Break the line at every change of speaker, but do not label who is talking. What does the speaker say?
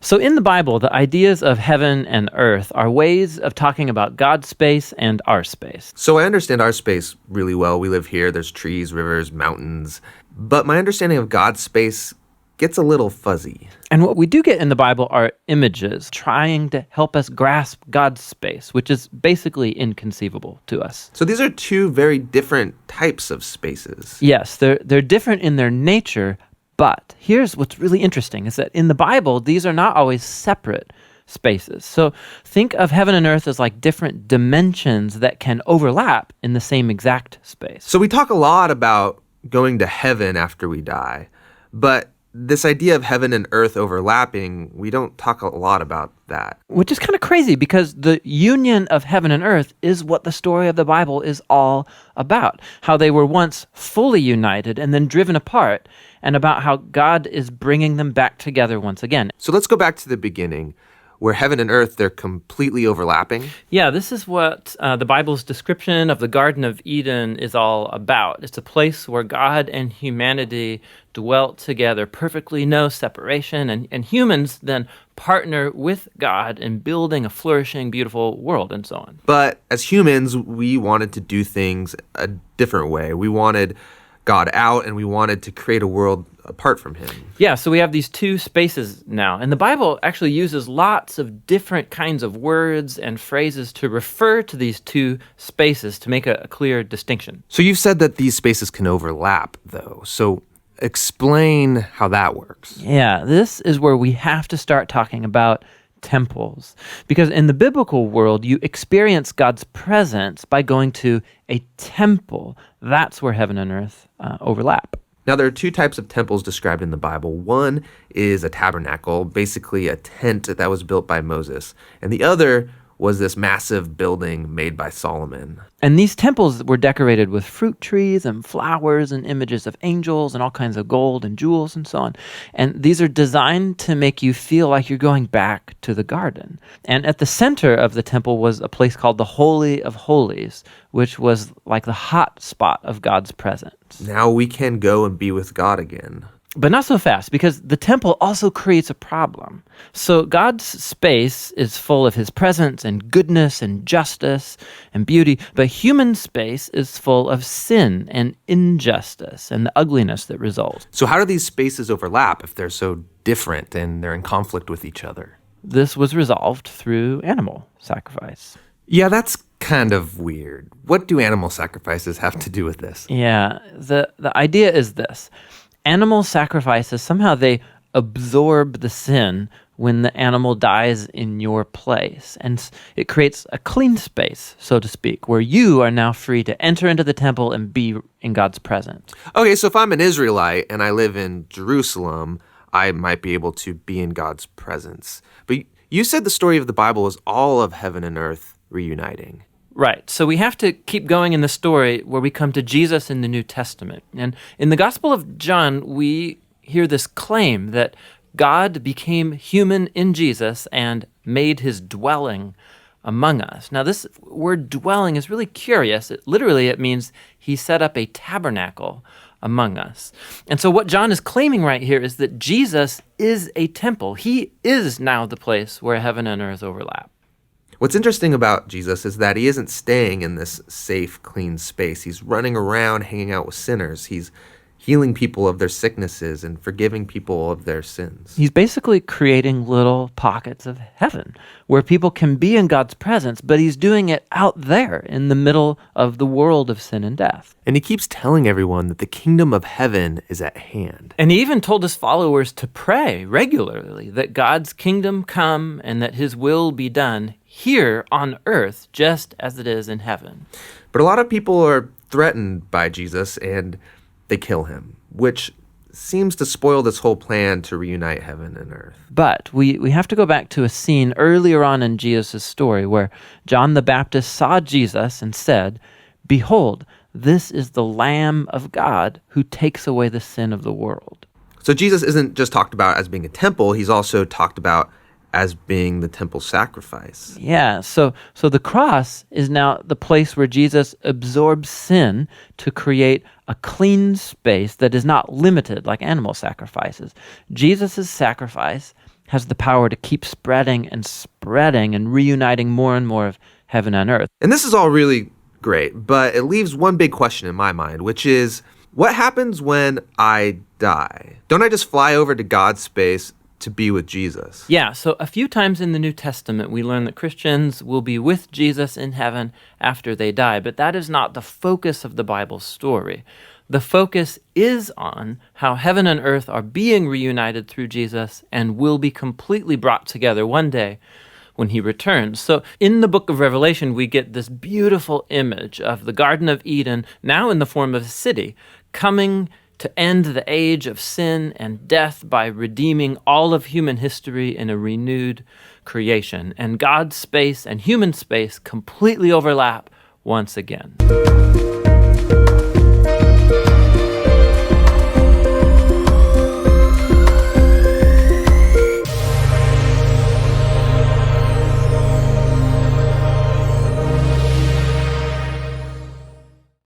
So in the Bible, the ideas of heaven and earth are ways of talking about God's space and our space.
So I understand our space really well. We live here, there's trees, rivers, mountains. But my understanding of God's space gets a little fuzzy.
And what we do get in the Bible are images trying to help us grasp God's space, which is basically inconceivable to us.
So these are two very different types of spaces.
Yes, they're different in their nature, but here's what's really interesting is that in the Bible, these are not always separate spaces. So think of heaven and earth as like different dimensions that can overlap in the same exact space.
So we talk a lot about going to heaven after we die, but this idea of heaven and earth overlapping, we don't talk a lot about that.
Which is kind of crazy because the union of heaven and earth is what the story of the Bible is all about. How they were once fully united and then driven apart, and about how God is bringing them back together once again.
So let's go back to the beginning, where heaven and earth, they're completely overlapping.
Yeah, this is what the Bible's description of the Garden of Eden is all about. It's a place where God and humanity dwelt together perfectly, no separation, and humans then partner with God in building a flourishing, beautiful world and so on.
But as humans, we wanted to do things a different way. We wanted God out, and we wanted to create a world apart from him.
Yeah, so we have these two spaces now. And the Bible actually uses lots of different kinds of words and phrases to refer to these two spaces to make a clear distinction.
So you've said that these spaces can overlap, though. So explain how that works.
Yeah, this is where we have to start talking about temples. Because in the biblical world, you experience God's presence by going to a temple. That's where heaven and earth overlap.
Now, there are two types of temples described in the Bible. One is a tabernacle, basically a tent that was built by Moses. And the other was this massive building made by Solomon.
And these temples were decorated with fruit trees and flowers and images of angels and all kinds of gold and jewels and so on. And these are designed to make you feel like you're going back to the garden. And at the center of the temple was a place called the Holy of Holies, which was like the hot spot of God's presence.
Now we can go and be with God again.
But not so fast, because the temple also creates a problem. So God's space is full of his presence and goodness and justice and beauty, but human space is full of sin and injustice and the ugliness that results.
So how do these spaces overlap if they're so different and they're in conflict with each other?
This was resolved through animal sacrifice.
Yeah, that's kind of weird. What do animal sacrifices have to do with this?
Yeah, the idea is this. Animal sacrifices, somehow they absorb the sin when the animal dies in your place. And it creates a clean space, so to speak, where you are now free to enter into the temple and be in God's presence.
Okay, so if I'm an Israelite and I live in Jerusalem, I might be able to be in God's presence. But you said the story of the Bible is all of heaven and earth reuniting.
Right. So we have to keep going in the story where we come to Jesus in the New Testament. And in the Gospel of John, we hear this claim that God became human in Jesus and made his dwelling among us. Now, this word dwelling is really curious. It means he set up a tabernacle among us. And so what John is claiming right here is that Jesus is a temple. He is now the place where heaven and earth overlap.
What's interesting about Jesus is that he isn't staying in this safe, clean space. He's running around hanging out with sinners. He's healing people of their sicknesses and forgiving people of their sins.
He's basically creating little pockets of heaven where people can be in God's presence, but he's doing it out there in the middle of the world of sin and death.
And he keeps telling everyone that the kingdom of heaven is at hand.
And he even told his followers to pray regularly that God's kingdom come and that his will be done here on earth just as it is in heaven.
But a lot of people are threatened by Jesus and they kill him, which seems to spoil this whole plan to reunite heaven and earth.
But we have to go back to a scene earlier on in Jesus' story where John the Baptist saw Jesus and said, "Behold, this is the Lamb of God who takes away the sin of the world."
So Jesus isn't just talked about as being a temple, he's also talked about as being the temple sacrifice.
Yeah, so the cross is now the place where Jesus absorbs sin to create a clean space that is not limited like animal sacrifices. Jesus' sacrifice has the power to keep spreading and reuniting more and more of heaven and earth.
And this is all really great, but it leaves one big question in my mind, which is, what happens when I die? Don't I just fly over to God's space to be with Jesus?
Yeah, so a few times in the New Testament, we learn that Christians will be with Jesus in heaven after they die, but that is not the focus of the Bible story. The focus is on how heaven and earth are being reunited through Jesus and will be completely brought together one day when he returns. So in the book of Revelation, we get this beautiful image of the Garden of Eden, now in the form of a city, coming to end the age of sin and death by redeeming all of human history in a renewed creation. And God's space and human space completely overlap once again.